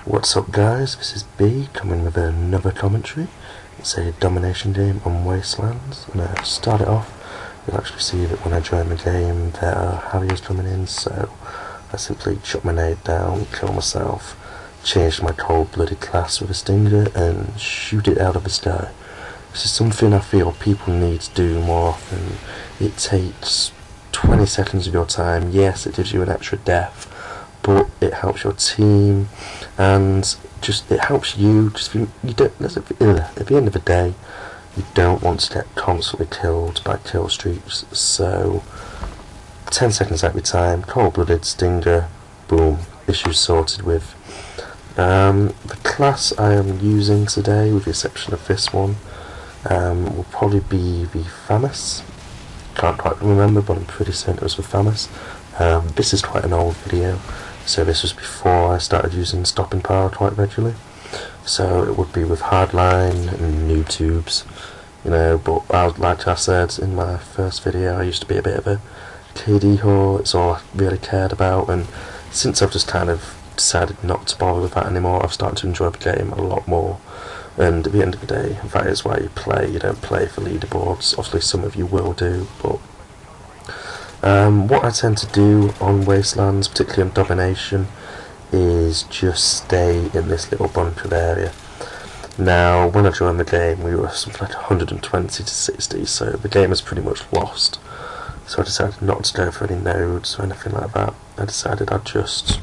What's up guys, this is B coming with another commentary. It's a domination game on Wastelands, and to start it off, you'll actually see that when I join the game there are Harriers coming in, so I simply chuck my nade down, kill myself, change my cold-blooded class with a stinger and shoot it out of the sky. This is something I feel people need to do more often. It takes 20 seconds of your time. Yes, it gives you an extra death, but it helps your team, and just it helps you. Just you don't. At the end of the day, you don't want to get constantly killed by kill streaks. So 10 seconds every time, cold-blooded stinger, boom, issue sorted with. The class I am using today, with the exception of this one, will probably be the FAMAS. Can't quite remember, but I'm pretty certain it was the FAMAS. This is quite an old video, so this was before I started using stopping power quite regularly. So it would be with hardline and noob tubes, you know. But like I said in my first video, I used to be a bit of a KD whore. It's all I really cared about, and since I've just kind of decided not to bother with that anymore, I've started to enjoy the game a lot more. And at the end of the day, that is why you play. You don't play for leaderboards. Obviously some of you will do, but what I tend to do on Wastelands, particularly on Domination, is just stay in this little bunkered area. Now, when I joined the game, we were something like 120 to 60, so the game is pretty much lost. So I decided not to go for any nodes or anything like that. I decided I'd just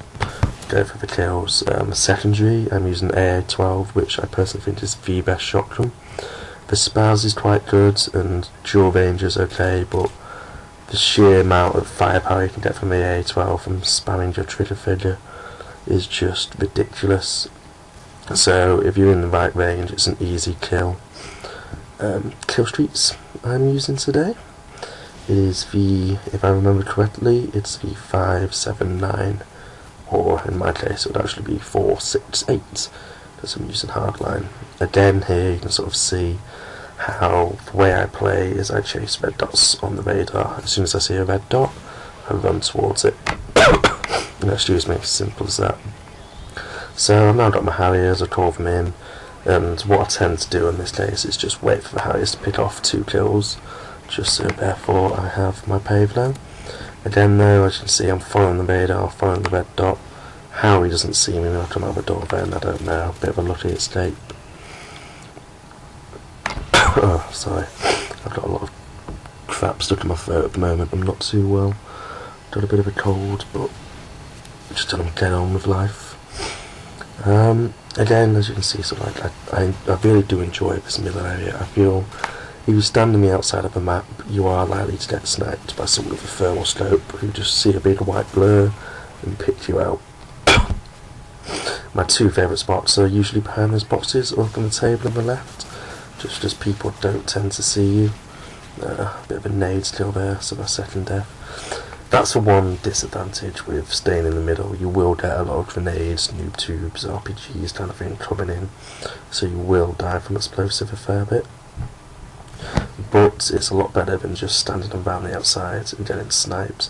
go for the kills. Secondary, I'm using AA-12, which I personally think is the best shotgun. The spaz is quite good, and dual range is okay, but the sheer amount of firepower you can get from the AA-12 from spamming your trigger figure is just ridiculous. So if you're in the right range, it's an easy kill. Kill streaks I'm using today is the, if I remember correctly, it's the 5, 7, 9, or in my case it would actually be 4, 6, 8, because I'm using hardline. Again, here you can sort of see how the way I play is I chase red dots on the radar. As soon as I see a red dot, I run towards it. Excuse me, simple as that. So I've now got my Harriers, I call them in, and what I tend to do in this case is just wait for the Harriers to pick off 2 kills, just so therefore I have my pave now. Again though, as you can see, I'm following the radar, following the red dot. How he doesn't see me when I come out the door then, I don't know. Bit of a lucky escape. Oh, sorry. I've got a lot of crap stuck in my throat at the moment. I'm not too well. Got a bit of a cold, but just trying to get on with life. Again, as you can see, so like I really do enjoy this middle area. I feel if you stand on the outside of the map, you are likely to get sniped by someone with a thermal scope who just see a big white blur and pick you out. My 2 favourite spots are usually behind those boxes or up on the table on the left, just as people don't tend to see you. A bit of a nade still there, so my second death. That's the one disadvantage with staying in the middle. You will get a lot of grenades, noob tubes, RPGs kind of thing coming in, so you will die from explosive a fair bit. But it's a lot better than just standing around the outside and getting sniped.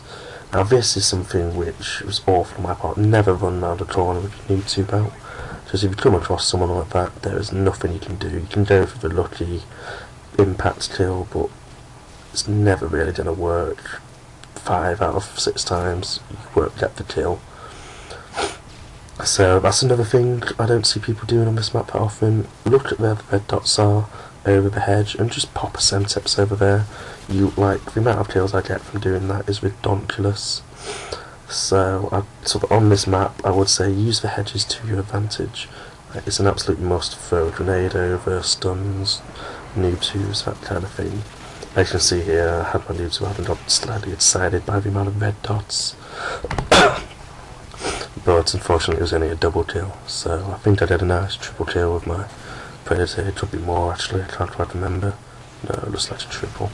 Now this is something which was awful on my part. Never run round a corner with your noob tube out. Because if you come across someone like that, there is nothing you can do. You can go for the lucky impact kill, but it's never really going to work. 5 out of 6 times you won't get the kill. So that's another thing I don't see people doing on this map that often. Look at where the red dots are over the hedge and just pop a Semtex over there. The amount of kills I get from doing that is ridiculous. So on this map I would say use the hedges to your advantage. It's an absolute must. Throw a grenade over, stuns, noob tubes, that kind of thing. As you can see here, I had my noob tube, I haven't got slightly excited by the amount of red dots. But unfortunately it was only a double kill, so I think I did a nice triple kill with my Predator. It could be more actually, I can't quite remember. No, it looks like a triple.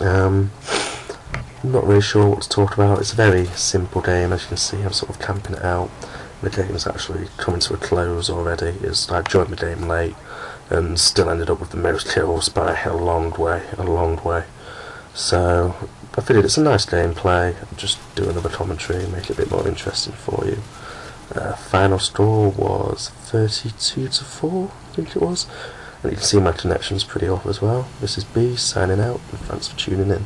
I'm not really sure what to talk about. It's a very simple game. As you can see, I'm sort of camping it out. The game is actually coming to a close already. I joined the game late and still ended up with the most kills by a long way. So I figured it's a nice gameplay. Just do another commentary and make it a bit more interesting for you. Final score was 32-4, I think it was. And you can see my connection's pretty off as well. This is B signing out, and thanks for tuning in.